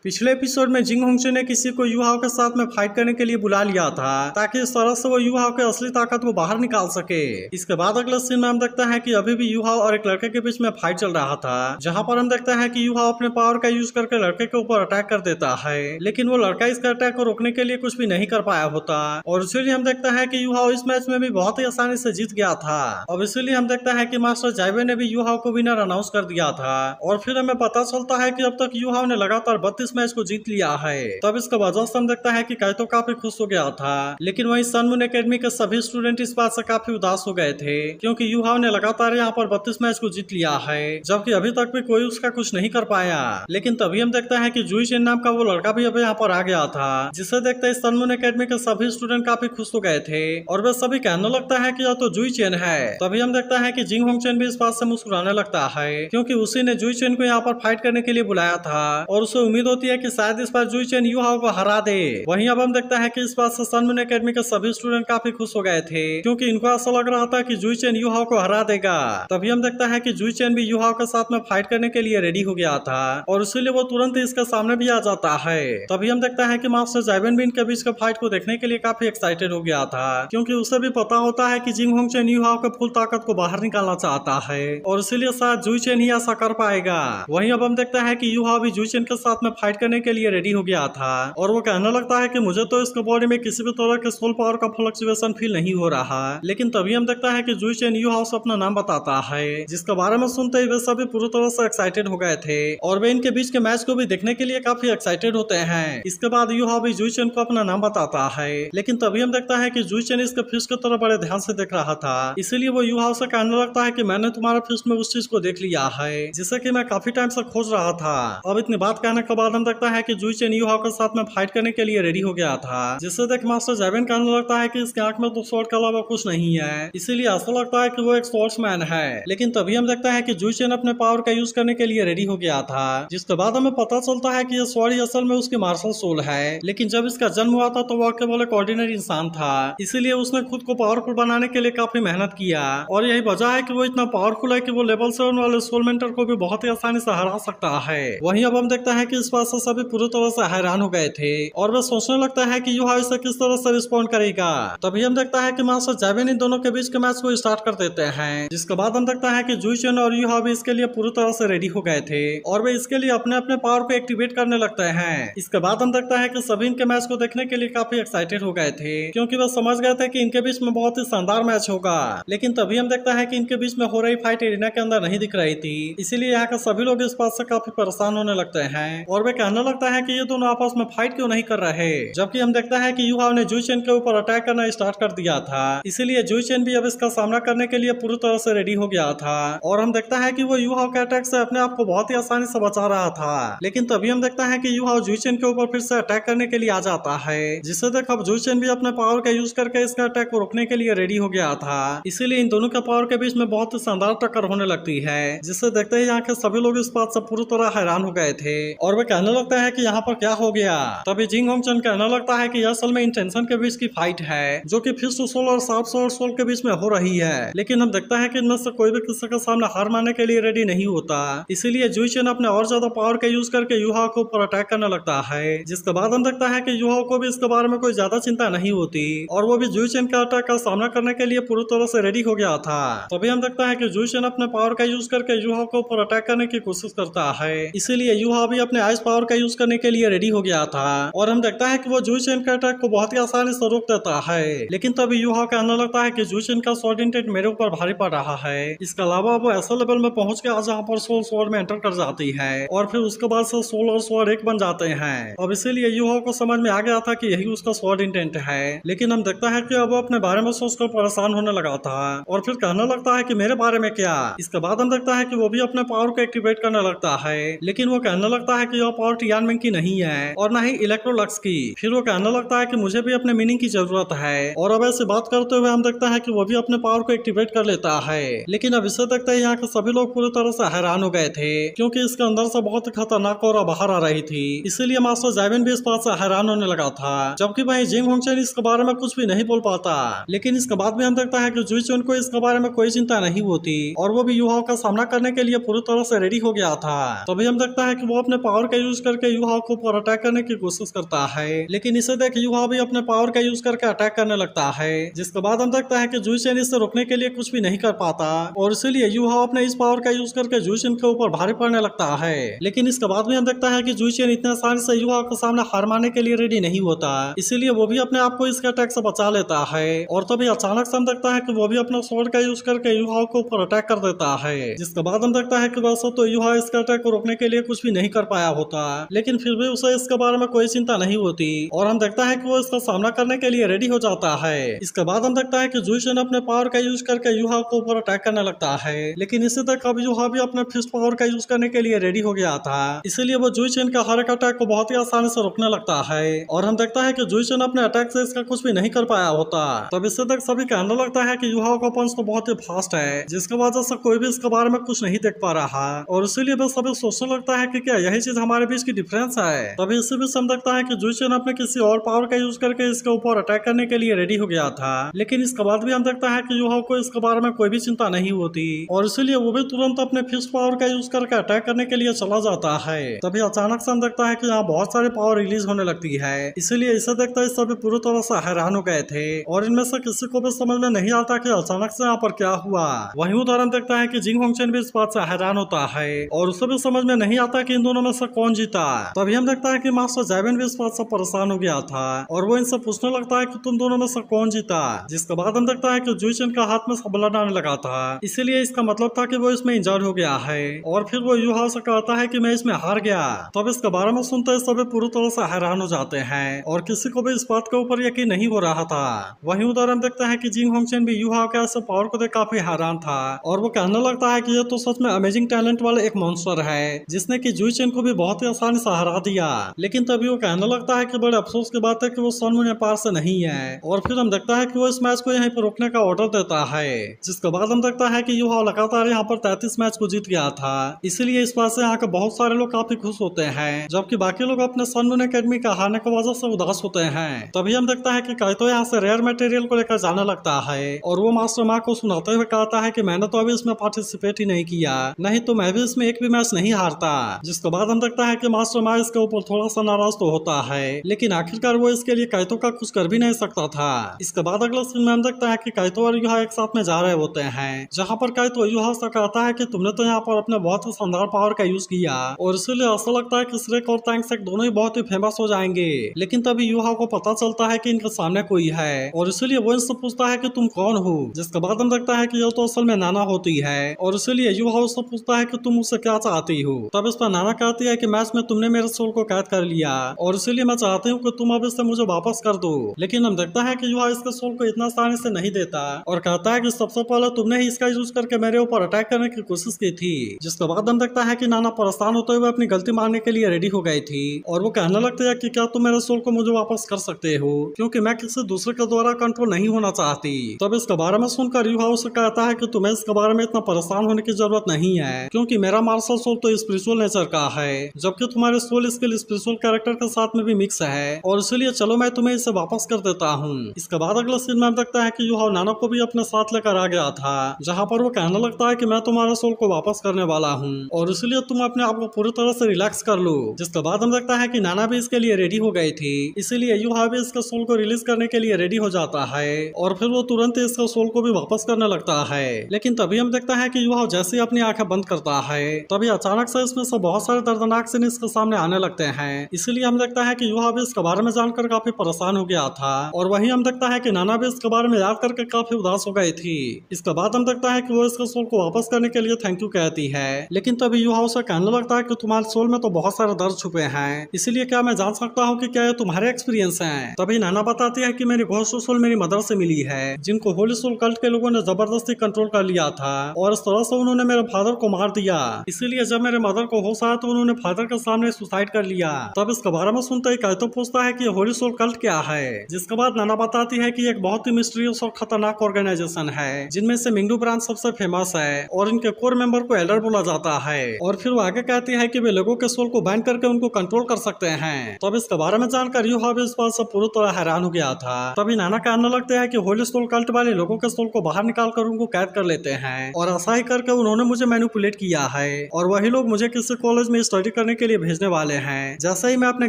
पिछले एपिसोड में जिंग होंगचू ने किसी को युहाओ के साथ में फाइट करने के लिए बुला लिया था ताकि इस तरह से वो युहाओ के असली ताकत को बाहर निकाल सके। इसके बाद अगले सीन में हम देखते हैं कि अभी भी युहाओ और एक लड़के के बीच में फाइट चल रहा था, जहां पर हम देखते हैं कि युहाओ अपने पावर का यूज करके लड़के के ऊपर अटैक कर देता है, लेकिन वो लड़का इसके अटैक को रोकने के लिए कुछ भी नहीं कर पाया होता और इसीलिए हम देखते हैं कि युहाओ इस मैच में भी बहुत ही आसानी से जीत गया था। अब इसीलिए हम देखते हैं कि मास्टर जाइबे ने भी युहाओ को विनर अनाउंस कर दिया था और फिर हमें पता चलता है कि अब तक युहाओ ने लगातार 32 मैच को जीत लिया है। तब इसका वजह से हम देखता है कि काइतो काफी खुश हो गया था, लेकिन वहीं सन मून एकेडमी के सभी स्टूडेंट इस बात से काफी उदास हो गए थे क्योंकि युहाओ ने लगातार यहाँ पर 32 मैच को जीत लिया है, जबकि अभी तक भी कोई उसका कुछ नहीं कर पाया। लेकिन तभी हम देखते हैं कि जुई चेन नाम का वो लड़का भी अब यहाँ पर आ गया था, जिसे देखते ही सन मून एकेडमी के सभी स्टूडेंट काफी खुश हो गए थे और वे सभी कहने लगता है कि यह तो जुई चेन है। तभी हम देखता है कि जिंग होंगचू भी इस बात से मुस्कुराने लगता है क्योंकि उसी ने जुई चेन को यहाँ पर फाइट करने के लिए बुलाया था और उसे उम्मीद होती है कि शायद इस बार जुई चेन युहाओ को हरा दे। वहीं अब हम देखता है कि इस बात से सन मून एकेडमी के सभी स्टूडेंट काफी खुश हो गए थे क्योंकि इनको ऐसा लग रहा था कि जुई चेन युहाओ को हरा देगा। तभी हम देखता है कि जुई चेन भी युहाओ के साथ में फाइट करने के लिए रेडी हो गया था और इसीलिए वो तुरंत ही इसके सामने भी आ जाता है। तभी हम देखता है कि मास्टर जाइबेन भी इनके बीच के फाइट को देखने के लिए काफी एक्साइटेड हो गया था क्योंकि उसे भी पता होता है कि जिंग होंगचू युहाओ के फुल ताकत को बाहर निकालना चाहता है और इसीलिए शायद जुई चेन ही ऐसा कर पाएगा। वहीं अब हम देखते हैं कि युहाओ भी जुई चेन के साथ में फाइट करने के लिए रेडी हो गया था और वो कहने लगता है कि मुझे तो इसके बॉडी में किसी भी तरह के सोल पावर का फ्लक्चुएशन फील नहीं हो रहा। लेकिन तभी हम देखता है कि जुई चेन युहाओ से अपना नाम बताता है, जिसके बारे में सुनते ही वे सभी पूरी तरह से एक्साइटेड हो गए थे और वे इनके बीच के मैच को भी देखने के लिए काफी एक्साइटेड होते हैं। इसके बाद युहाओ भी जुई चेन को अपना नाम बताता है, लेकिन तभी हम देखता है कि जुई चेन इसके फिस्ट की तरफ बड़े ध्यान से देख रहा था, इसीलिए वो युहाओ से कहने लगता है कि मैंने तुम्हारे फिस्ट में उस चीज को देख लिया है जिसे कि मैं काफी टाइम से खोज रहा था। अब इतनी बात कहने के बाद हम देखता है कि जुई चेन युहाओ के साथ में फाइट करने के लिए रेडी हो गया था, जिससे देख मास्टर जाइबेन कहने लगता है कि इसके आंख में तो स्वॉर्ड के अलावा कुछ नहीं है, इसीलिए ऐसा लगता है कि वो एक स्वॉर्ड्समैन है। लेकिन तभी हम देखता है कि जुई चेन अपने पावर का यूज करने के लिए रेडी हो गया था, जिसके बाद हमें पता चलता है कि ये स्वॉर्ड ही असल में उसकी मार्शल सोल है। लेकिन जब इसका जन्म हुआ था तो वह केवल एक ऑर्डिनरी इंसान था, इसीलिए उसने खुद को पावरफुल बनाने के लिए काफी मेहनत किया और यही वजह है कि वो इतना पावरफुल है कि वो लेवल 7 वाले सोल मेंटर को भी बहुत ही आसानी से हरा सकता है। वहीं अब हम देखते हैं कि इस बात से सभी पूरी तरह से हैरान हो गए थे और वे सोचने लगता है कि युहाओ इसे किस तरह से रिस्पॉन्ड करेगा। तभी हम देखता है कि मास्टर जाइबेन इन दोनों के बीच के मैच को स्टार्ट कर देते हैं, जिसके बाद हम देखता है कि जुई चेन और युहाओ भी इसके लिए पूरी तरह से रेडी हो गए थे और वे इसके लिए अपने अपने पावर को एक्टिवेट करने लगते हैं। इसके बाद हम देखता है कि सभी इनके मैच को देखने के लिए काफी एक्साइटेड हो गए थे क्योंकि वे समझ गए थे कि इनके बीच में बहुत ही शानदार मैच होगा। लेकिन तभी हम देखता है कि इनके बीच में हो रही फाइट एरिना के अंदर नहीं दिख रही थी, इसीलिए यहाँ के सभी लोग इस बात से काफी परेशान होने लगते हैं और वे कहने लगता है कि ये दोनों आपस में फाइट क्यों नहीं कर रहे। जबकि हम देखता है कि युहाओ ने जुई चेन के ऊपर अटैक करना स्टार्ट कर दिया था, इसीलिए जुई चेन भी अब इसका सामना करने के लिए पूरी तरह से रेडी हो गया था और हम देखता है कि वो युहाओ के अटैक से अपने आप को बहुत ही आसानी से बचा रहा था। लेकिन तभी हम देखता है कि युहाओ जुई चेन के ऊपर फिर से अटैक करने के लिए आ जाता है, जिससे देख अब जुई चेन भी अपने पावर का यूज करके इसका अटैक को रोकने के लिए रेडी हो गया था। इसीलिए इन दोनों के पावर के बीच में बहुत ही शानदार टक्कर होने लगती है, जिससे देखते ही यहाँ के सभी लोग इस बात से पूरी तरह हैरान हो गए थे और वे कहने लगता है कि यहाँ पर क्या हो गया। तभी जिंग होंगचू कहने लगता है कि यह असल में इंटेंशन के बीच की फाइट है जो कि फिस्ट सोल और शार्प सोल के बीच में हो रही है, लेकिन हम देखता है कि इनमें से कोई भी किसी के सामने हार मानने के लिए रेडी नहीं होता, इसीलिए जुई चेन अपने और ज्यादा पावर का यूज करके युहाओ के ऊपर अटैक करने लगता है। जिसके बाद हम देखता है कि युहाओ को भी इसके बारे में कोई ज्यादा चिंता नहीं होती और वो भी जुई चेन के अटैक का सामना करने के लिए पूरी तरह से रेडी हो गया था। तभी हम देखता है कि जुई चेन अपने पावर का यूज करके युहाओ के ऊपर अटैक करने की कोशिश करता है, इसीलिए युहाओ भी अपने आइस पावर का यूज करने के लिए रेडी हो गया था और हम देखता है कि वो जुई चेन के अटैक को बहुत ही आसानी से रोक देता है। लेकिन तभी युहाओ कहने लगता है कि जुई चेन का स्वॉर्ड इंटेंट मेरे ऊपर भारी पड़ रहा है। इसके अलावा वो ऐसे लेवल में पहुंच गया जहाँ पर सोल स्वॉर्ड में एंटर कर जाती है और फिर उसके बाद से सोल और स्वॉर्ड एक बन जाते हैं। अब इसीलिए युहाओ को समझ में आ गया था कि यही उसका स्वॉर्ड इंटेंट है। लेकिन हम देखता है कि अब वो अपने बारे में सोचकर परेशान होने लगा था और फिर कहने लगता है कि मेरे बारे में क्या। इसके बाद हम देखता है कि वो भी अपने पावर को एक्टिवेट करने लगता है, लेकिन वो कहने लगता है कि यह पावर टियानमेन की नहीं है और न ही इलेक्ट्रोलक्स की। फिर वो कहने लगता है कि मुझे भी अपने मीनिंग की जरूरत है और अब ऐसे बात करते हुए हम देखता है कि वो भी अपने पावर को एक्टिवेट कर लेता है। लेकिन अब इसे देखते ही यहाँ के सभी लोग पूरी तरह से हैरान हो गए थे क्योंकि इसके अंदर से बहुत ही खतरनाक और बाहर आ रही थी, इसीलिए मास्टर जाइबेन भी इस बात से हैरान होने लगा था। जबकि वहीं जिंग होंगचू इसके बारे में कुछ भी नहीं बोल पाता, लेकिन इसके बाद भी हम देखता है कि जुई चेन को इसके बारे में कोई चिंता नहीं होती और वो भी युहाओ का सामना करने के लिए पूरी तरह से रेडी हो गया था। तभी हम देखता है कि वो अपने पावर का यूज यूज करके युवा को ऊपर अटैक करने की कोशिश करता है, लेकिन इसे देख युवा भी अपने पावर का यूज करके अटैक करने लगता है, जिसके बाद हम देखता है कि जुइचेन इसे रोकने के लिए कुछ भी नहीं कर पाता और इसीलिए युवा अपने इस पावर का यूज करके जुइचेन के ऊपर भारी पड़ने लगता है। लेकिन इसके बाद भी हम देखता है कि जुइचेन इतने आसानी से युवा के सामने हार मानने के लिए रेडी नहीं होता, इसीलिए वो भी अपने आप को इसके अटैक से बचा लेता है और तभी अचानक से हम देखता है कि वो भी अपना स्वॉर्ड का यूज करके युवा के ऊपर अटैक कर देता है, जिसके बाद हम देखता है कि वैसे तो युवा इसके अटैक को रोकने के लिए कुछ भी नहीं कर पाया होता, लेकिन फिर भी उसे इसके बारे में कोई चिंता नहीं होती और हम देखता है कि वो इसका सामना करने के लिए रेडी हो जाता है। इसके बाद हम देखता है कि जुइचेन अपने पावर का यूज करके युवा के ऊपर अटैक करने लगता है, लेकिन इसी तक अब युवा भी अपने फिस्ट पावर का यूज करने के लिए रेडी हो गया था, इसीलिए वो जुइचेन के हर एक अटैक को बहुत ही आसानी से रोकने लगता है और हम देखता है कि जुइचेन अपने अटैक से इसका कुछ भी नहीं कर पाया होता। तब इससे तक सभी कहने लगता है कि युवा का पंच तो बहुत ही फास्ट है, जिसकी वजह से कोई भी इसके बारे में कुछ नहीं देख पा रहा और इसीलिए बस सभी सोचने लगता है कि क्या यही चीज हमारे बीच की डिफरेंस है। तभी इसी बीच हम देखता है कि जुइचेन अपने किसी और पावर का यूज करके इसके ऊपर अटैक करने के लिए रेडी हो गया था, लेकिन इसके बाद भी हम देखता है कि युवा को इसके बारे में कोई भी चिंता नहीं होती और इसीलिए वो भी तुरंत अपने फिस्ट पावर का यूज करके अटैक करने के लिए चला जाता है। तभी अचानक से हम देखता है कि यहाँ बहुत सारी पावर रिलीज होने लगती है, इसीलिए इसे देखते ही सभी पूरी तरह से हैरान हो गए थे और इनमें से किसी को भी समझ में नहीं आता कि अचानक से यहाँ पर क्या हुआ। वहीं उदाहरण देखता है कि जिंग होंगचेन भी इस बात से हैरान होता है और उसे भी समझ में नहीं आता कि इन दोनों में से कौन जीता। तभी हम देखता है कि मास्टर जैविन भी इस बात से परेशान हो गया था और वो इनसे पूछने लगता है कि तुम दोनों में से कौन जीता, जिसके बाद हम देखता है कि जुइचेन का हाथ में ब्लड आने लगा था, इसीलिए इसका मतलब था कि वो इसमें इंजर्ड हो गया है और फिर वो युवा से कहता है कि मैं इसमें हार गया। तब इसके बारे में सुनते ही सभी पूरी तरह से हैरान हो जाते हैं और किसी को भी इस बात के ऊपर यकीन नहीं हो रहा था। वहीं उदाहरण देखता है कि जिंग होंगचेन भी युवा के ऐसे पावर को देख काफी हैरान था और वो कहने लगता है कि ये तो सच में अमेजिंग टैलेंट वाला एक मॉन्स्टर है जिसने कि जुइचेन को भी बहुत ही आसानी से हरा दिया। लेकिन तभी वो कहने लगता है कि बड़े अफसोस की बात है कि वो सन मून एम्पायर से नहीं है और फिर हम देखता है कि वो इस मैच को यहीं पर रोकने का ऑर्डर देता है, जिसके बाद हम देखता है कि युवा लगातार यहाँ पर 33 मैच को जीत गया था, इसीलिए इस बात से यहाँ के बहुत सारे लोग काफी खुश होते हैं, जबकि बाकी लोग अपने सन मून एकेडमी का हारने की वजह से उदास होते हैं। तभी हम देखता है कि काइतो यहाँ से रेयर मटेरियल को लेकर जाने लगता है और वो मास्टर माँ को सुनाते हुए कहता है कि मैंने तो अभी इसमें पार्टिसिपेट ही नहीं किया, नहीं तो मैं भी इसमें एक भी मैच नहीं हारता। जिसके बाद हम देखता है कि मास्टर माँ इसके ऊपर थोड़ा सा नाराज तो होता है, लेकिन आखिरकार वो इसके लिए काइतो का कुछ कर भी नहीं सकता था। इसके बाद अगले सीन में हम देखता है कि काइतो और युहा एक साथ में जा रहे होते हैं, जहाँ पर काइतो युहा से कहता है कि तुमने तो यहाँ पर अपने बहुत ही शानदार पावर का यूज किया और इसीलिए ऐसा लगता है कि श्रेक और टैंकसेक दोनों ही बहुत ही फेमस हो जाएंगे। लेकिन तभी युहा को पता चलता है कि इनके सामने कोई है और इसीलिए वो इनसे पूछता है कि तुम कौन हो, जिसके बाद हम देखता है कि ये तो असल में नाना होती है और इसीलिए युहा उससे पूछता है कि तुम मुझसे क्या चाहती हो। तब इस पर नाना कहती है कि मैच में तुमने मेरे सोल को कैद कर लिया और इसीलिए मैं चाहती हूँ कि तुम अब इससे मुझे वापस कर दो। लेकिन हम देखता है कि युहा इसके सोल को इतना आसानी से नहीं देता और कहता है कि सबसे पहले तुमने ही इसका यूज करके मेरे ऊपर अटैक करने की कोशिश की थी। जिसके बाद हम देखता है कि नाना परेशान होते हुए अपनी गलती मानने के लिए रेडी हो गई थी और वो कहने लगते हैं कि क्या तुम मेरे सोल को मुझे वापस कर सकते हो, क्योंकि मैं किसी दूसरे के द्वारा कंट्रोल नहीं होना चाहती। तब इसके बारे में सुनकर युहा उसे कहता है कि तुम्हें इसके बारे में इतना परेशान होने की जरूरत नहीं है, क्योंकि मेरा मार्शल सोल तो स्पिरिचुअल नेचर का है, जबकि तुम्हारे सोल स्किल स्पिरिचुअल कैरेक्टर के साथ में भी मिक्स है और इसीलिए चलो मैं तुम्हें इसे वापस कर देता हूँ। इसके बाद अगले सीन में देखता है कि युहा नाना को भी अपने साथ लेकर आ गया था, जहाँ पर वो कहने लगता है कि मैं तुम्हारे सोल को वापस करने वाला हूँ और इसलिए तुम अपने आप को पूरी तरह से रिलैक्स कर लो। जिसके बाद हम देखता है कि नाना भी इसके लिए रेडी हो गई थी, इसीलिए युहा भी इसके सोल को रिलीज करने के लिए रेडी हो जाता है और फिर वो तुरंत इसके सोल को भी वापस करने लगता है। लेकिन तभी हम देखता है कि युहा जैसे अपनी आंखें बंद करता है तभी अचानक से इसमें से बहुत सारे दर्दनाक सीन इसके सामने आने लगते हैं, इसीलिए हम देखता है कि युहा भी इसके बारे में जानकर काफी परेशान हो गया था और वहीं हम देखता है कि नाना भी इसके बारे में याद करके काफी उदास हो गई थी। इसके बाद हम देखता है कि वो इसके सोल को वापस करने के लिए थैंक यू कहती है, लेकिन तभी युहा उसे कहने लगता है कि तुम्हारे सोल में तो बहुत सारे दर्द छुपे हैं, इसीलिए क्या मैं जान सकता हूँ कि क्या ये तुम्हारे एक्सपीरियंस हैं। तभी नाना बताती है कि मेरी घोस्ट सोल मेरी मदर से मिली है, जिनको होली सोल कल्ट के लोगों ने जबरदस्ती कंट्रोल कर लिया था और इस तरह से उन्होंने मेरे फादर को मार दिया, इसीलिए जब मेरे मदर को होश आया तो उन्होंने फादर के सामने सुसाइड कर लिया। तब इसके बारे में सुनते ही काइतो पूछता है कि होली सोल कल्ट क्या है, जिसके बाद नाना बताती है कि एक बहुत ही मिस्टीरियस और खतरनाक ऑर्गेनाइजेशन है जिनमें से मिंगडू ब्रांच सबसे फेमस है और इनके कोर मेंबर को एल्डर बोला जाता है और फिर वो आगे कहती है कि वे लोगों के सोल को बैन करके उनको कंट्रोल कर सकते हैं। तब इसके बारे में जानकर युहा भी इस बात से पूरी तरह हैरान हो गया था। तभी नाना कहने लगते हैं कि होली सोल कल्ट वाले लोगों के सोल को बाहर निकाल कर उनको कैद कर लेते हैं और ऐसा ही करके उन्होंने मुझे मैनिपुलेट किया है और वही लोग मुझे किसी कॉलेज में स्टडी करने के लिए भेजने वाले हैं जैसे ही मैं अपने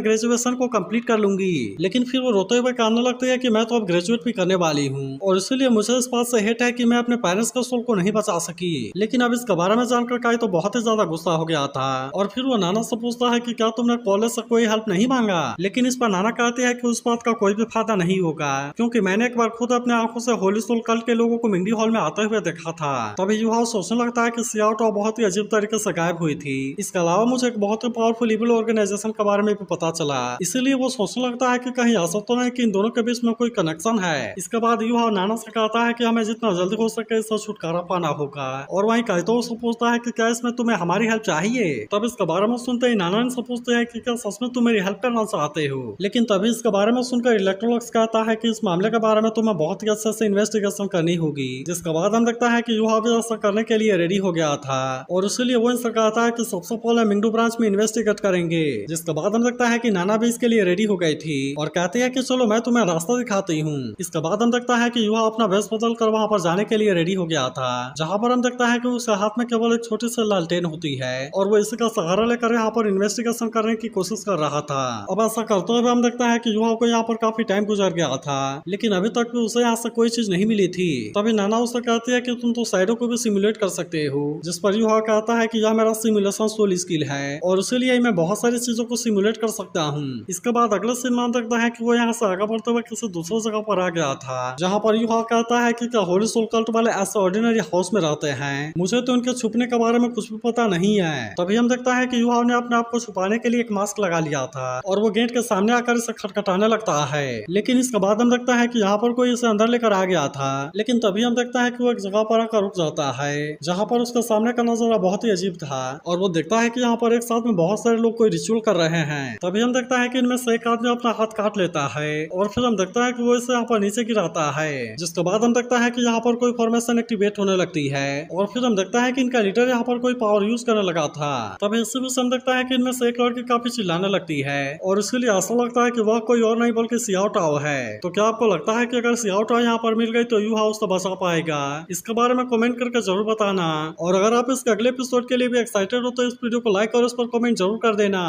ग्रेजुएशन को कंप्लीट कर लूंगी। लेकिन फिर वो रोते हुए कहने लगती है कि मैं तो अब ग्रेजुएट भी करने वाली हूँ और इसीलिए मुझे इस बात से हेट है कि मैं अपने पेरेंट्स के सोल को नहीं बचा सकी। लेकिन अब इसके बारे में जानकर काई तो बहुत ही ज्यादा गुस्सा हो गया था और फिर वो नाना से पूछता है कि क्या तुमने कॉलेज से कोई हेल्प नहीं मांगा। लेकिन इस पर नाना कहती है कि उस बात का कोई भी फायदा नहीं होगा क्योंकि मैंने एक बार खुद अपने आंखों से होली सोल कल्ट के लोगों को मिंगडी हॉल में आते हुए देखा था। तभी युवा सोचने लगता है कि सियाओटो बहुत ही अजीब तरीके से गायब हुई थी। इसके अलावा मुझे एक बहुत ही पावरफुल इविल ऑर्गेनाइजेशन के बारे में भी पता चला, इसीलिए वो सोचने लगता है कि कहीं ऐसा तो नहीं कि इन दोनों के बीच में कोई कनेक्शन है। इसके बाद युवा नाना से कहता है कि हमें जितना जल्दी हो सके इससे छुटकारा पाना होगा और वहीं काइतो से पूछता है कि क्या इसमें तुम्हें हमारी हेल्प चाहिए। तब इसके बारे में सुनते ही नाना इनसे पूछते हैं कि क्या सच में तुम मेरी हेल्प करना चाहते हो। लेकिन तभी इसके बारे में सुनकर इलेक्ट्रोलक्स कहता है कि इस मामले के बारे में तुम्हें बहुत ही अच्छे से इन्वेस्टिगेशन करनी होगी। जिसके बाद हम देखता है कि युवा भी ऐसा करने के लिए रेडी हो गया था और इसीलिए वो इनसे कहता है कि सबसे पहले मिंगडू ब्रांच में इन्वेस्टिगेट करेंगे। जिसके बाद हम देखता है कि नाना भी इसके लिए रेडी हो गई थी और कहती है कि चलो मैं तुम्हें रास्ता दिखाती हूँ। इसके बाद हम देखता है कि युवा अपना वेश बदल कर वहाँ पर जाने के लिए रेडी हो गया था, जहाँ पर हम देखता है कि उसके हाथ में केवल एक छोटी सी लालटेन होती है और वो इसी का सहारा लेकर यहाँ पर इन्वेस्टिगेशन करने की कोशिश कर रहा था। अब ऐसा करते हुए हम देखता है कि युवा को यहाँ पर काफी टाइम गुजर गया था लेकिन अभी तक भी उसे यहाँ से कोई चीज नहीं मिली थी। तभी नाना उसे कहती है कि तुम तो साइडो को भी सिमुलेट कर सकते हो। जिस पर युवा कहता है कि यह मेरा सिमुलेशन सोल स्किल है और इसीलिए मैं बहुत सारी चीजों को सिमुलेट कर सकता हूँ। इसके बाद अगले सीन में देखता है कि वो यहाँ से आगे बढ़ते हुए किसी दूसरी जगह पर आ गया था, जहाँ पर युवा कहता है कि क्या होली सोल कल्ट वाले ऐसे ऑर्डिनरी हाउस में रहते हैं, मुझे तो उनके छुपने के बारे में कुछ भी पता नहीं है। तभी हम देखता है कि युवा ने अपने आप को छुपाने के लिए एक मास्क लगा लिया था और वो गेट के सामने आकर इसे खटखटाने लगता है। लेकिन इसके बाद हम देखता है कि यहाँ पर कोई इसे अंदर लेकर आ गया था। लेकिन तभी हम देखता है कि वो एक जगह पर आकर रुक जाता है जहाँ पर उसके सामने का नजारा बहुत ही अजीब था और वो देखता है कि यहाँ पर एक साथ में बहुत सारे लोग कोई रिचुअल कर रहे हैं। तभी हम देखता है कि इनमें से एक आदमी अपना हाथ काट लेता है और फिर हम देखता है कि वो इसे यहाँ पर नीचे गिराता है। जिसके बाद हम देखता है कि यहाँ पर कोई फॉर्मेशन एक्टिवेट होने लगती है और फिर हम देखता है कि इनका लीडर यहाँ पर कोई पावर यूज करने लगा था। तभी इसी बीच हम देखता है कि इनमें से एक लड़की काफी चिल्लाने लगती है और इसलिए ऐसा लगता है कि वह कोई और नहीं बल्कि सियाओ टाओ है। तो क्या आपको लगता है कि अगर सियाओ टाओ यहाँ पर मिल गई तो यू हाउस तो बचा पाएगा? इसके बारे में कमेंट करके जरूर बताना और अगर आप इसके अगले एपिसोड के लिए भी एक्साइटेड हो तो इस वीडियो को लाइक और इस पर कमेंट जरूर कर देना।